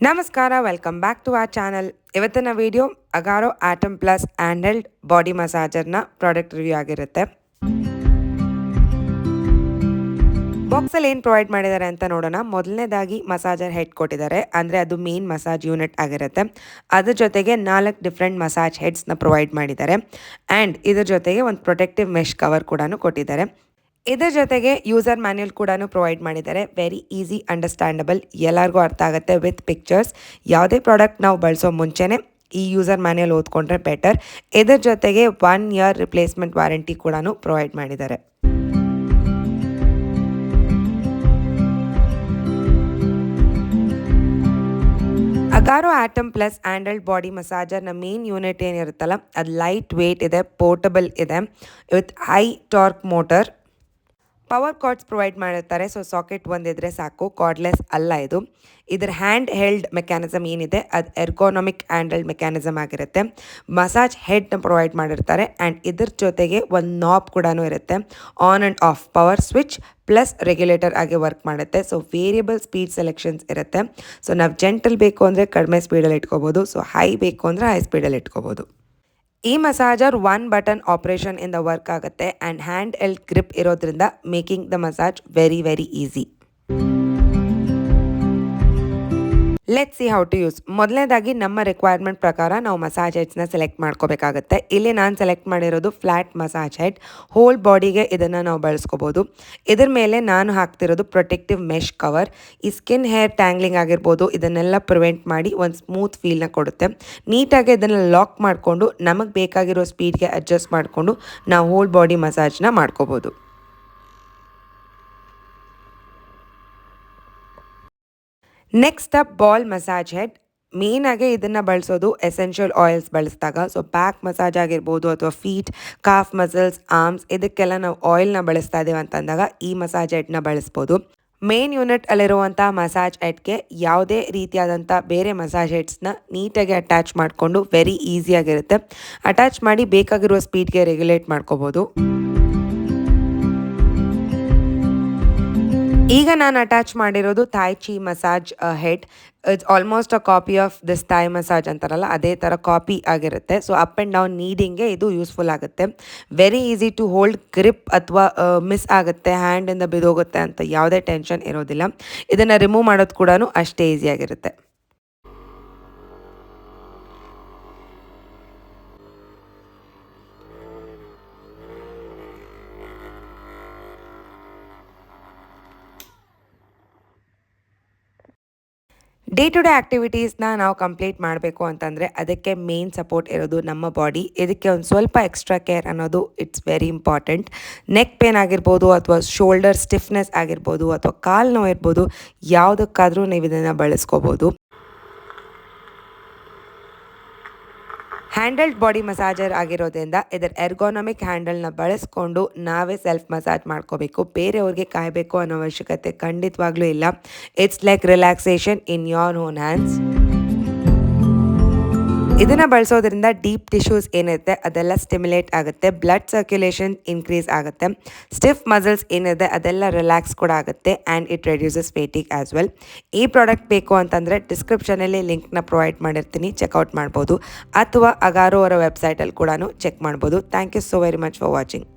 ನಮಸ್ಕಾರ, welcome back to our channel. ಇವತ್ತಿನ video Agaro atom plus handheld body ಮಸಾಜರ್ನ product review ಆಗಿರುತ್ತೆ. ಬಾಕ್ಸಲ್ಲಿ ಏನು ಪ್ರೊವೈಡ್ ಮಾಡಿದ್ದಾರೆ ಅಂತ ನೋಡೋಣ. ಮೊದಲನೇದಾಗಿ ಮಸಾಜರ್ ಹೆಡ್ ಕೊಟ್ಟಿದ್ದಾರೆ, ಅಂದರೆ ಅದು ಮೇನ್ ಮಸಾಜ್ ಯೂನಿಟ್ ಆಗಿರುತ್ತೆ. ಅದ್ರ ಜೊತೆಗೆ 4 ಡಿಫ್ರೆಂಟ್ ಮಸಾಜ್ ಹೆಡ್ಸ್ನ ಪ್ರೊವೈಡ್ ಮಾಡಿದ್ದಾರೆ. ಆ್ಯಂಡ್ ಇದ್ರ ಜೊತೆಗೆ ಒಂದು ಪ್ರೊಟೆಕ್ಟಿವ್ ಮೆಶ್ ಕವರ್ ಕೂಡ ಕೊಟ್ಟಿದ್ದಾರೆ. ಇದರ ಜೊತೆಗೆ ಯೂಸರ್ ಮ್ಯಾನ್ಯಲ್ ಕೂಡ ಪ್ರೊವೈಡ್ ಮಾಡಿದ್ದಾರೆ. ವೆರಿ ಈಸಿ, ಅಂಡರ್ಸ್ಟ್ಯಾಂಡಬಲ್, ಎಲ್ಲರಿಗೂ ಅರ್ಥ ಆಗುತ್ತೆ ವಿತ್ ಪಿಕ್ಚರ್ಸ್. ಯಾವುದೇ ಪ್ರಾಡಕ್ಟ್ ನಾವು ಬಳಸೋ ಮುಂಚೆನೇ ಈ ಯೂಸರ್ ಮ್ಯಾನ್ಯಲ್ ಓದ್ಕೊಂಡ್ರೆ ಬೆಟರ್. ಇದರ ಜೊತೆಗೆ 1 ಇಯರ್ ರಿಪ್ಲೇಸ್ಮೆಂಟ್ ವಾರಂಟಿ ಕೂಡ ಪ್ರೊವೈಡ್ ಮಾಡಿದ್ದಾರೆ. Agaro atom plus handheld body ಮಸಾಜರ್ನ ಮೇನ್ ಯೂನಿಟ್ ಏನಿರುತ್ತಲ್ಲ, ಅದು ಲೈಟ್ ವೇಟ್ ಇದೆ, ಪೋರ್ಟಬಲ್ ಇದೆ, with high torque motor. Power cords provide ಮಾಡಿರ್ತಾರೆ. ಸೊ ಸಾಕೆಟ್ ಒಂದಿದ್ರೆ ಸಾಕು, ಕಾರ್ಡ್ಲೆಸ್ ಅಲ್ಲ ಇದು. ಇದರ ಹ್ಯಾಂಡ್ ಹೆಲ್ಡ್ ಮೆಕ್ಯಾನಿಸಮ್ ಏನಿದೆ ಅದು ಎರ್ಗೋನಮಿಕ್ ಹ್ಯಾಂಡಲ್ಡ್ ಮೆಕ್ಯಾನಿಸಮ್ ಆಗಿರುತ್ತೆ. ಮಸಾಜ್ ಹೆಡ್ನ ಪ್ರೊವೈಡ್ ಮಾಡಿರ್ತಾರೆ. ಆ್ಯಂಡ್ ಇದ್ರ ಜೊತೆಗೆ ಒಂದು ನಾಬ್ ಕೂಡ ಇರುತ್ತೆ, on and of power switch plus regulator ಆಗಿ ವರ್ಕ್ ಮಾಡುತ್ತೆ. ಸೊ ವೇರಿಯಬಲ್ ಸ್ಪೀಡ್ ಸೆಲೆಕ್ಷನ್ಸ್ ಇರುತ್ತೆ. ಸೊ ನಾವು ಜೆಂಟಲ್ ಬೇಕು ಅಂದರೆ ಕಡಿಮೆ ಸ್ಪೀಡಲ್ಲಿ ಇಟ್ಕೋಬೋದು, ಸೊ ಹೈ ಬೇಕು ಅಂದರೆ ಹೈ ಸ್ಪೀಡಲ್ಲಿ ಇಟ್ಕೋಬೋದು. ಈ ಮಸಾಜರ್ 1 ಬಟನ್ ಆಪರೇಷನ್ ಇಂದ ವರ್ಕ್ ಆಗುತ್ತೆ. ಆ್ಯಂಡ್ ಹ್ಯಾಂಡ್ ಹೆಲ್ಡ್ ಗ್ರಿಪ್ ಇರೋದ್ರಿಂದ making the massage very very easy. Let's see how to use. ಮೊದಲನೇದಾಗಿ ನಮ್ಮ ರಿಕ್ವೈರ್ಮೆಂಟ್ ಪ್ರಕಾರ ನಾವು ಮಸಾಜ್ ಹೆಡ್ಸ್ನ ಸೆಲೆಕ್ಟ್ ಮಾಡ್ಕೋಬೇಕಾಗುತ್ತೆ. ಇಲ್ಲಿ ನಾನು ಸೆಲೆಕ್ಟ್ ಮಾಡಿರೋದು ಫ್ಲ್ಯಾಟ್ ಮಸಾಜ್ ಹೆಡ್. ಹೋಲ್ ಬಾಡಿಗೆ ಇದನ್ನು ನಾವು ಬಳಸ್ಕೋಬೋದು. ಇದ್ರ ಮೇಲೆ ನಾನು ಹಾಕ್ತಿರೋದು ಪ್ರೊಟೆಕ್ಟಿವ್ ಮೆಶ್ ಕವರ್. ಈ ಸ್ಕಿನ್ ಹೇರ್ ಟ್ಯಾಂಗ್ಲಿಂಗ್ ಆಗಿರ್ಬೋದು, ಇದನ್ನೆಲ್ಲ ಪ್ರಿವೆಂಟ್ ಮಾಡಿ ಒಂದು ಸ್ಮೂತ್ ಫೀಲ್ನ ಕೊಡುತ್ತೆ. ನೀಟಾಗಿ ಇದನ್ನು ಲಾಕ್ ಮಾಡಿಕೊಂಡು ನಮಗೆ ಬೇಕಾಗಿರೋ ಸ್ಪೀಡ್ಗೆ ಅಡ್ಜಸ್ಟ್ ಮಾಡಿಕೊಂಡು ನಾವು ಹೋಲ್ ಬಾಡಿ ಮಸಾಜ್ನ ಮಾಡ್ಕೋಬೋದು. Next up ball massage head. ಮೇನಾಗಿ ಇದನ್ನು ಬಳಸೋದು ಎಸೆನ್ಷಿಯಲ್ ಆಯಿಲ್ಸ್ ಬಳಸಿದಾಗ. ಸೊ ಬ್ಯಾಕ್ ಮಸಾಜ್ ಆಗಿರ್ಬೋದು ಅಥವಾ ಫೀಟ್, ಕಾಫ್ ಮಸಲ್ಸ್, ಆರ್ಮ್ಸ್, ಇದಕ್ಕೆಲ್ಲ ನಾವು ಆಯಿಲ್ನ ಬಳಸ್ತಾ ಇದ್ದೀವಿ ಅಂತಂದಾಗ ಈ ಮಸಾಜ್ ಹೆಡ್ನ ಬಳಸ್ಬೋದು. ಮೇನ್ ಯೂನಿಟ್ ಅಲ್ಲಿರುವಂಥ ಮಸಾಜ್ ಹೆಡ್ಗೆ ಯಾವುದೇ ರೀತಿಯಾದಂಥ ಬೇರೆ ಮಸಾಜ್ ಹೆಡ್ಸ್ನ ನೀಟಾಗಿ ಅಟ್ಯಾಚ್ ಮಾಡಿಕೊಂಡು ವೆರಿ ಈಸಿಯಾಗಿರುತ್ತೆ. ಅಟ್ಯಾಚ್ ಮಾಡಿ ಬೇಕಾಗಿರುವ ಸ್ಪೀಡ್ಗೆ ರೆಗ್ಯುಲೇಟ್ ಮಾಡ್ಕೋಬೋದು. ಈಗ ನಾನು ಅಟ್ಯಾಚ್ ಮಾಡಿರೋದು Thai chi massage head. It's almost a copy of this Thai massage ಅಂತಾರಲ್ಲ, ಅದೇ ಥರ ಕಾಪಿ ಆಗಿರುತ್ತೆ. ಸೊ ಅಪ್ ಆ್ಯಂಡ್ ಡೌನ್ ನೀಡಿಂಗ್ಗೆ ಇದು ಯೂಸ್ಫುಲ್ ಆಗುತ್ತೆ. Very easy to hold. Grip ಅಥವಾ ಮಿಸ್ ಆಗುತ್ತೆ, ಹ್ಯಾಂಡಿಂದ ಬಿದೋಗುತ್ತೆ ಅಂತ ಯಾವುದೇ ಟೆನ್ಷನ್ ಇರೋದಿಲ್ಲ. ಇದನ್ನು ರಿಮೂವ್ ಮಾಡೋದು ಕೂಡ ಅಷ್ಟೇ ಈಸಿಯಾಗಿರುತ್ತೆ. ಡೇ ಟು ಡೇ ಆ್ಯಕ್ಟಿವಿಟೀಸ್ನ ನಾವು ಕಂಪ್ಲೀಟ್ ಮಾಡಬೇಕು ಅಂತಂದರೆ ಅದಕ್ಕೆ ಮೇನ್ ಸಪೋರ್ಟ್ ಇರೋದು ನಮ್ಮ ಬಾಡಿ. ಇದಕ್ಕೆ ಒಂದು ಸ್ವಲ್ಪ ಎಕ್ಸ್ಟ್ರಾ ಕೇರ್ ಅನ್ನೋದು it's very important. Neck pain ಆಗಿರ್ಬೋದು ಅಥವಾ ಶೋಲ್ಡರ್ ಸ್ಟಿಫ್ನೆಸ್ ಆಗಿರ್ಬೋದು ಅಥವಾ ಕಾಲು ನೋವು ಇರ್ಬೋದು, ಯಾವುದಕ್ಕಾದರೂ ನೀವು ಇದನ್ನು ಬಳಸ್ಕೋಬೋದು. ಹ್ಯಾಂಡಲ್ಡ್ ಬಾಡಿ ಮಸಾಜರ್ ಆಗಿರೋದ್ರಿಂದ ಇದರ ಎರ್ಗೋನಮಿಕ್ ಹ್ಯಾಂಡಲ್ನ ಬಳಸ್ಕೊಂಡು ನಾವೇ ಸೆಲ್ಫ್ ಮಸಾಜ್ ಮಾಡ್ಕೋಬೇಕು. ಬೇರೆಯವ್ರಿಗೆ ಕಾಯಬೇಕು ಅನ್ನೋ ಅವಶ್ಯಕತೆ ಖಂಡಿತವಾಗ್ಲೂ ಇಲ್ಲ. It's like relaxation in your own hands. ಇದನ್ನು ಬಳಸೋದ್ರಿಂದ ಡೀಪ್ ಟಿಶ್ಯೂಸ್ ಏನಿರುತ್ತೆ ಅದೆಲ್ಲ ಸ್ಟಿಮ್ಯುಲೇಟ್ ಆಗುತ್ತೆ, ಬ್ಲಡ್ ಸರ್ಕ್ಯುಲೇಷನ್ ಇನ್ಕ್ರೀಸ್ ಆಗುತ್ತೆ, ಸ್ಟಿಫ್ ಮಸಲ್ಸ್ ಏನಿದೆ ಅದೆಲ್ಲ ರಿಲ್ಯಾಕ್ಸ್ ಕೂಡ ಆಗುತ್ತೆ. And it reduces fatigue as well. ಈ ಪ್ರಾಡಕ್ಟ್ ಬೇಕು ಅಂತಂದರೆ ಡಿಸ್ಕ್ರಿಪ್ಷನಲ್ಲಿ ಲಿಂಕ್ನ ಪ್ರೊವೈಡ್ ಮಾಡಿರ್ತೀನಿ, ಚೆಕ್ಔಟ್ ಮಾಡ್ಬೋದು. ಅಥವಾ ಅಗಾರೋ ಅವರ ವೆಬ್ಸೈಟಲ್ಲಿ ಕೂಡ ಚೆಕ್ ಮಾಡ್ಬೋದು. Thank you so very much for watching.